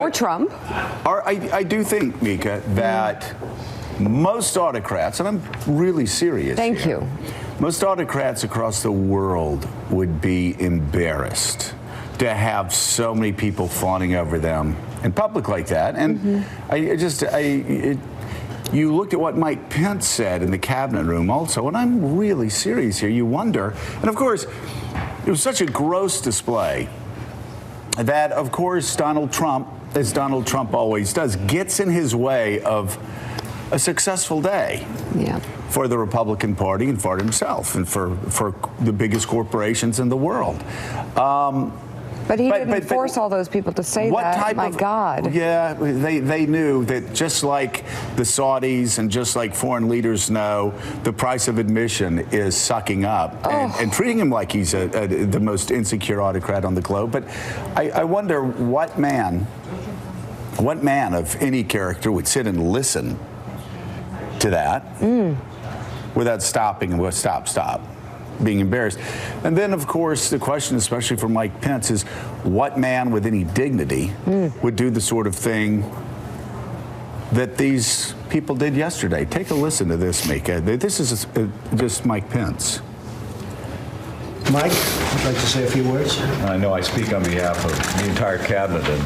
Or Trump. I do think, Mika, that most autocrats, and I'm really serious. Thank you. Most autocrats across the world would be embarrassed to have so many people fawning over them in public like that. And you looked at what Mike Pence said in the cabinet room also, and I'm really serious here. You wonder, and of course, it was such a gross display that, of course, Donald Trump, as Donald Trump always does, gets in his way of a successful day for the Republican Party and for himself and for the biggest corporations in the world. But he didn't force all those people to say that. My God. Yeah, they knew that, just like the Saudis and just like foreign leaders know, the price of admission is sucking up and treating him like he's the most insecure autocrat on the globe. But I wonder what man of any character would sit and listen to that without stopping and stop. Being embarrassed. And then, of course, the question, especially for Mike Pence, is what man with any dignity would do the sort of thing that these people did yesterday? Take a listen to this, Mika. This is just Mike Pence. Mike, would you like to say a few words? I know I speak on behalf of the entire cabinet and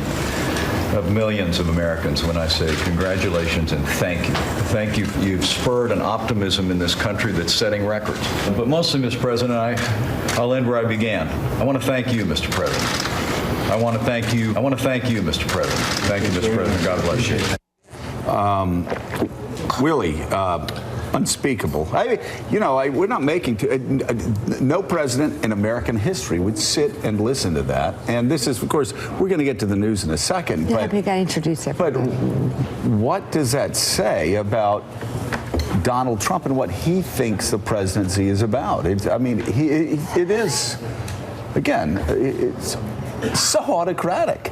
of millions of Americans when I say congratulations and thank you. Thank you. You've spurred an optimism in this country that's setting records. But mostly, Mr. President, I'll end where I began. I want to thank you, Mr. President. I want to thank you, Mr. President. Thank you, Mr. President. God bless you. Really unspeakable. We're not making no president in American history would sit and listen to that. And this is, of course, we're going to get to the news in a second. Yeah, we got to introduce everybody. But what does that say about Donald Trump and what he thinks the presidency is about? It is, again, it's so autocratic.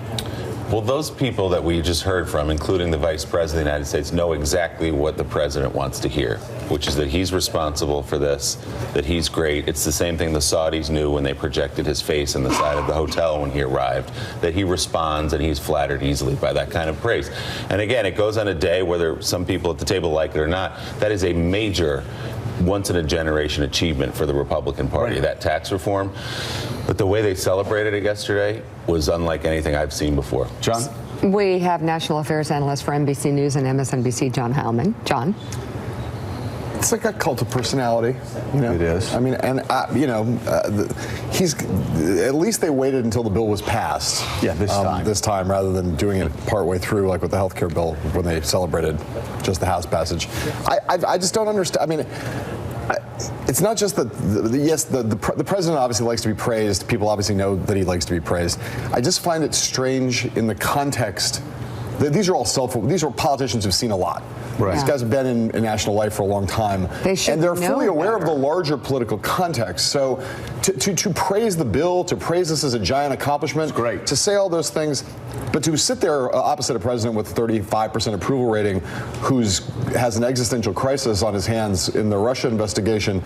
Well, those people that we just heard from, including the Vice President of the United States, know exactly what the president wants to hear, which is that he's responsible for this, that he's great. It's the same thing the Saudis knew when they projected his face on the side of the hotel when he arrived, that he responds and he's flattered easily by that kind of praise. And again, it goes on a day, whether some people at the table like it or not, that is a major once-in-a-generation achievement for the Republican Party, that tax reform. But the way they celebrated it yesterday was unlike anything I've seen before. John? We have national affairs analyst for NBC News and MSNBC, John Heilman. John? It's like a cult of personality. It is. I mean, and he's at least they waited until the bill was passed. Yeah, this time rather than doing it partway through, like with the health care bill when they celebrated just the House passage. I just don't understand. I mean, it's not just that. The president obviously likes to be praised. People obviously know that he likes to be praised. I just find it strange in the context. These are politicians who've seen a lot. Right. These guys have been in national life for a long time, and they're fully aware of the larger political context. So to praise the bill, to praise this as a giant accomplishment, it's great. To say all those things, but to sit there opposite a president with 35% approval rating, has an existential crisis on his hands in the Russia investigation,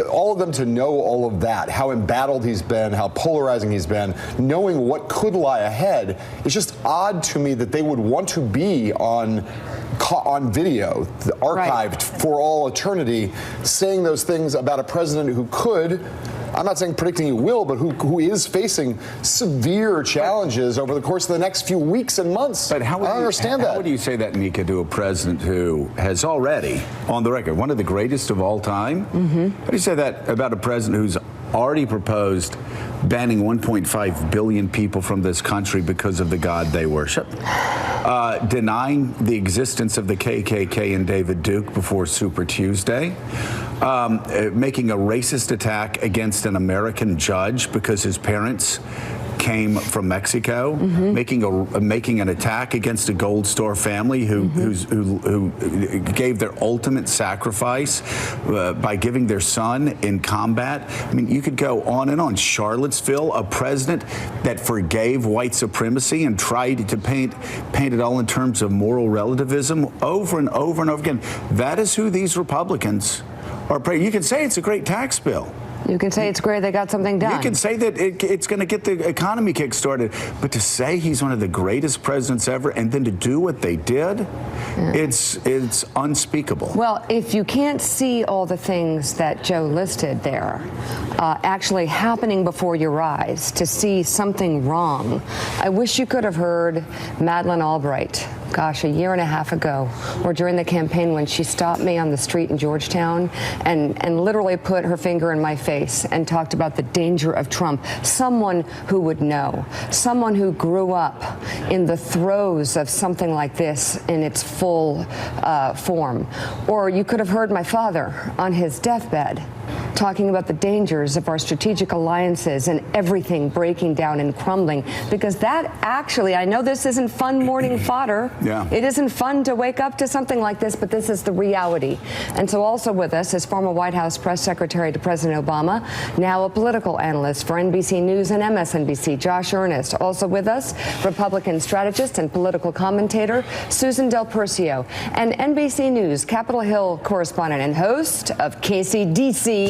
all of them to know all of that, how embattled he's been, how polarizing he's been, knowing what could lie ahead, it's just odd to me that they would want to be on video, archived for all eternity, saying those things about a president who could, I'm not saying predicting he will, but who is facing severe challenges over the course of the next few weeks and months. But I don't understand that. How would you say that, Mika, to a president who has already, on the record, one of the greatest of all time? How do you say that about a president who's already proposed banning 1.5 billion people from this country because of the God they worship, denying the existence of the KKK and David Duke before Super Tuesday, making a racist attack against an American judge because his parents came from Mexico, making an attack against a Gold Star family who gave their ultimate sacrifice by giving their son in combat. I mean, you could go on and on. Charlottesville, a president that forgave white supremacy and tried to paint it all in terms of moral relativism over and over and over again. That is who these Republicans are praying. You can say it's a great tax bill. You can say it's great they got something done. You can say that it's going to get the economy kick-started, but to say he's one of the greatest presidents ever and then to do what they did, it's unspeakable. Well, if you can't see all the things that Joe listed there actually happening before your eyes, to see something wrong, I wish you could have heard Madeleine Albright, gosh, a year and a half ago, or during the campaign when she stopped me on the street in Georgetown and literally put her finger in my face and talked about the danger of Trump. Someone who would know, someone who grew up in the throes of something like this in its full form. Or you could have heard my father on his deathbed talking about the dangers of our strategic alliances and everything breaking down and crumbling, because that actually, I know this isn't fun morning fodder. Yeah. It isn't fun to wake up to something like this, but this is the reality. And so also with us is former White House press secretary to President Obama, now a political analyst for NBC News and MSNBC, Josh Earnest. Also with us, Republican strategist and political commentator, Susan Del Percio, and NBC News Capitol Hill correspondent and host of KCDC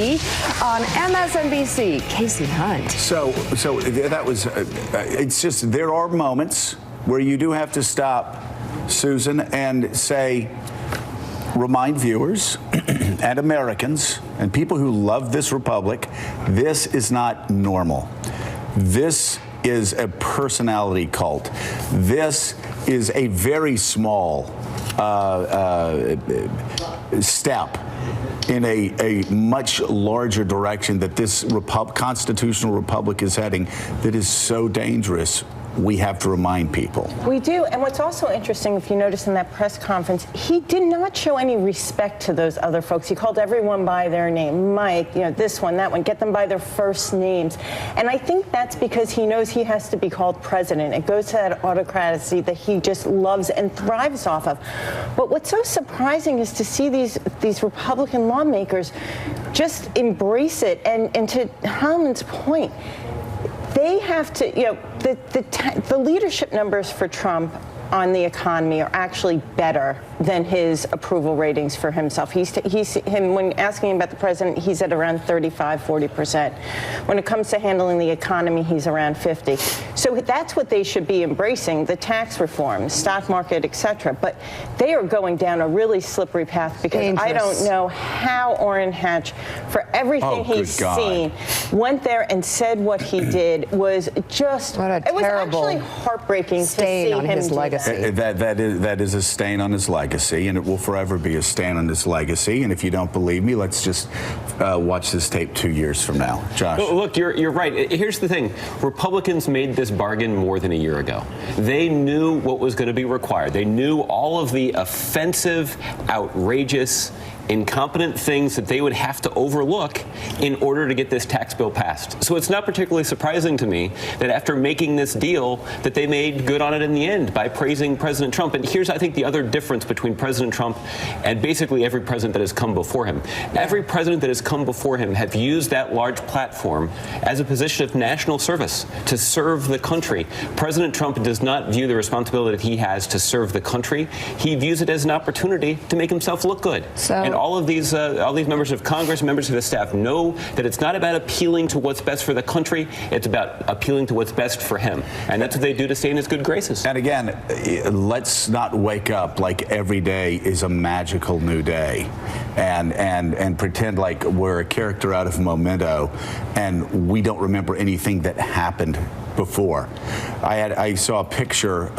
on MSNBC, Casey Hunt. So that was, it's just, there are moments where you do have to stop, Susan, and say, remind viewers and Americans and people who love this republic, this is not normal. This is a personality cult. This is a very small step in a much larger direction that this constitutional republic is heading that is so dangerous. We have to remind people. We do, and what's also interesting, if you notice in that press conference, he did not show any respect to those other folks. He called everyone by their name, Mike, this one, that one, get them by their first names. And I think that's because he knows he has to be called president. It goes to that autocracy that he just loves and thrives off of. But what's so surprising is to see these Republican lawmakers just embrace it. And to Holman's point, they have to, the leadership numbers for Trump on the economy are actually better than his approval ratings for himself. When asking about the president, he's at around 35-40%. When it comes to handling the economy, he's around 50. So that's what they should be embracing, the tax reform, stock market, et cetera. But they are going down a really slippery path because dangerous. I don't know how Orrin Hatch, for everything he's seen, went there and said what he did was just, it was actually heartbreaking to see him do that. That is a stain on his legacy, and it will forever be a stain on his legacy. And if you don't believe me, let's just watch this tape 2 years from now. Josh. Well, look, you're right. Here's the thing. Republicans made this bargain more than a year ago. They knew what was going to be required. They knew all of the offensive, outrageous, incompetent things that they would have to overlook in order to get this tax bill passed. So it's not particularly surprising to me that after making this deal that they made good on it in the end by praising President Trump. And here's, I think, the other difference between President Trump and basically every president that has come before him. Every president that has come before him have used that large platform as a position of national service to serve the country. President Trump does not view the responsibility that he has to serve the country. He views it as an opportunity to make himself look good. And all of these members of Congress, members of the staff know that it's not about appealing to what's best for the country. It's about appealing to what's best for him. And that's what they do to stay in his good graces. And again, let's not wake up like every day is a magical new day and pretend like we're a character out of Memento and we don't remember anything that happened before. I saw a picture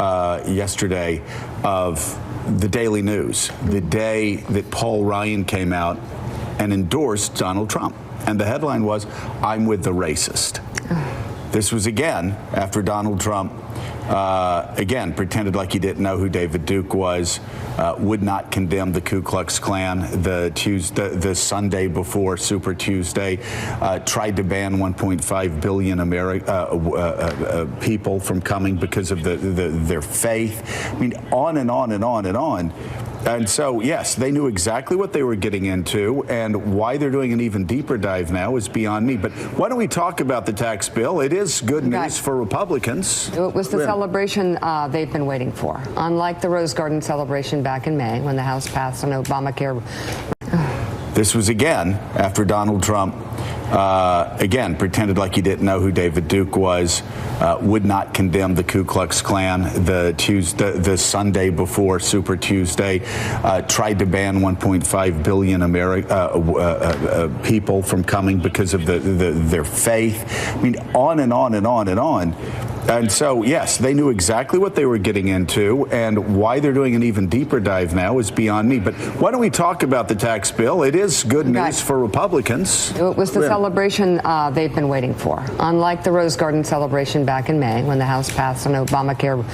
yesterday of the Daily News, the day that Paul Ryan came out and endorsed Donald Trump. And the headline was, "I'm with the racist." This was again after Donald Trump again pretended like he didn't know who David Duke was, would not condemn the Ku Klux Klan the Sunday before Super Tuesday, tried to ban 1.5 billion people from coming because of their faith. I mean, on and on and on and on. And so, yes, they knew exactly what they were getting into, and why they're doing an even deeper dive now is beyond me. But why don't we talk about the tax bill? It is good news for Republicans. It was the celebration they've been waiting for. Unlike the Rose Garden celebration back in May when the House passed on Obamacare. This was again after Donald Trump again, pretended like he didn't know who David Duke was, would not condemn the Ku Klux Klan the Sunday before Super Tuesday, tried to ban 1.5 billion people from coming because of their faith. I mean, on and on and on and on. And so, yes, they knew exactly what they were getting into, and why they're doing an even deeper dive now is beyond me. But why don't we talk about the tax bill? It is good news for Republicans. It was the celebration they've been waiting for. Unlike the Rose Garden celebration back in May when the House passed an Obamacare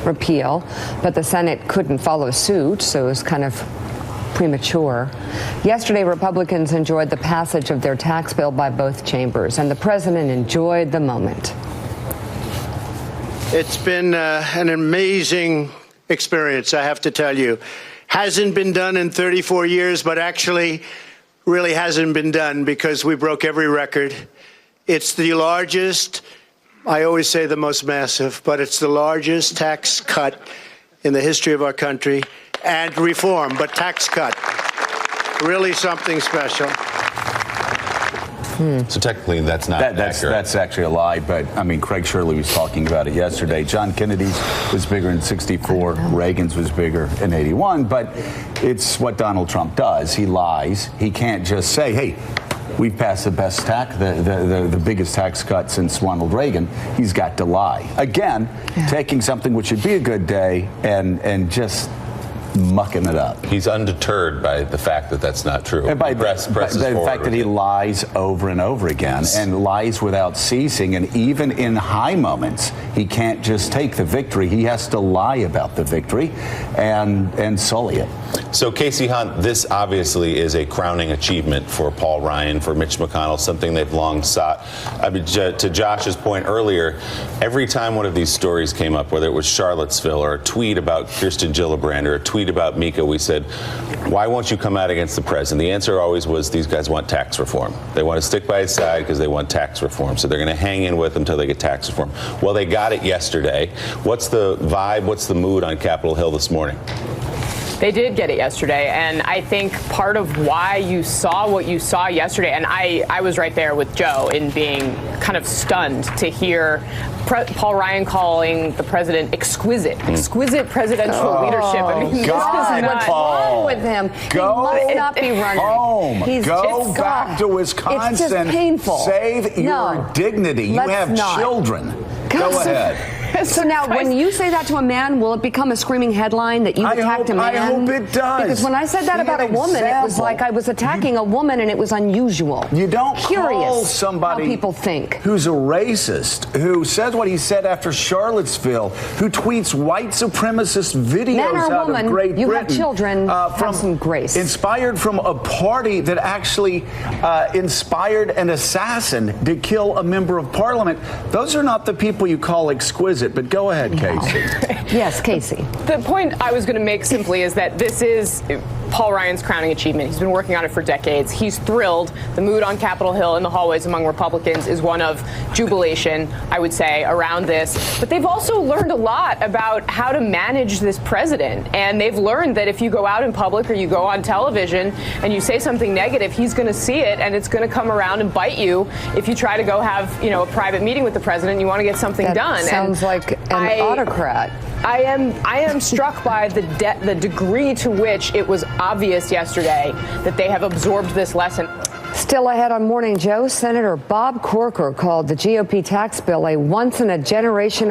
repeal, but the Senate couldn't follow suit, so it was kind of premature. Yesterday, Republicans enjoyed the passage of their tax bill by both chambers, and the president enjoyed the moment. It's been an amazing experience, I have to tell you. Hasn't been done in 34 years, but actually really hasn't been done because we broke every record. It's the largest, I always say the most massive, but it's the largest tax cut in the history of our country. And reform, but tax cut. Really something special. So technically, that's not accurate. That's actually a lie, but I mean, Craig Shirley was talking about it yesterday. John Kennedy's was bigger in 64, Reagan's was bigger in 81, but it's what Donald Trump does. He lies. He can't just say, hey, we've passed the best the biggest tax cut since Ronald Reagan. He's got to lie. Again, taking something which should be a good day and just mucking it up. He's undeterred by the fact that that's not true. And by the fact that he lies over and over again and lies without ceasing. And even in high moments, he can't just take the victory. He has to lie about the victory and sully it. So, Casey Hunt, this obviously is a crowning achievement for Paul Ryan, for Mitch McConnell, something they've long sought. I mean, to Josh's point earlier, every time one of these stories came up, whether it was Charlottesville or a tweet about Kirsten Gillibrand or a tweet about Mika, we said, why won't you come out against the president? The answer always was these guys want tax reform. They want to stick by his side because they want tax reform. So they're going to hang in with him until they get tax reform. Well, they got it yesterday. What's the vibe? What's the mood on Capitol Hill this morning? They did get it yesterday, and I think part of why you saw what you saw yesterday, and I was right there with Joe in being kind of stunned to hear Paul Ryan calling the president exquisite presidential leadership. I mean, this is What's wrong with him? He must not be running. Home. Go back to Wisconsin. It's just painful. Save your dignity. You have children. Go ahead. So now, when you say that to a man, will it become a screaming headline that you attacked a man? I hope it does. Because when I said that about a woman, it was like I was attacking a woman, and it was unusual. You don't call somebody how people think who's a racist, who says what he said after Charlottesville, who tweets white supremacist videos out of Great Britain. You have children, have some grace. Inspired from a party that actually inspired an assassin to kill a member of parliament. Those are not the people you call exquisite. But go ahead, Casey. Yes, Casey. The point I was going to make simply is that this is Paul Ryan's crowning achievement. He's been working on it for decades. He's thrilled. The mood on Capitol Hill in the hallways among Republicans is one of jubilation, I would say, around this. But they've also learned a lot about how to manage this president. And they've learned that if you go out in public or you go on television and you say something negative, he's going to see it, and it's going to come around and bite you if you try to go have, a private meeting with the president and you want to get something done. Sounds like an autocrat. I am struck by the degree to which it was obvious yesterday that they have absorbed this lesson. Still ahead on Morning Joe, Senator Bob Corker called the GOP tax bill a once-in-a-generation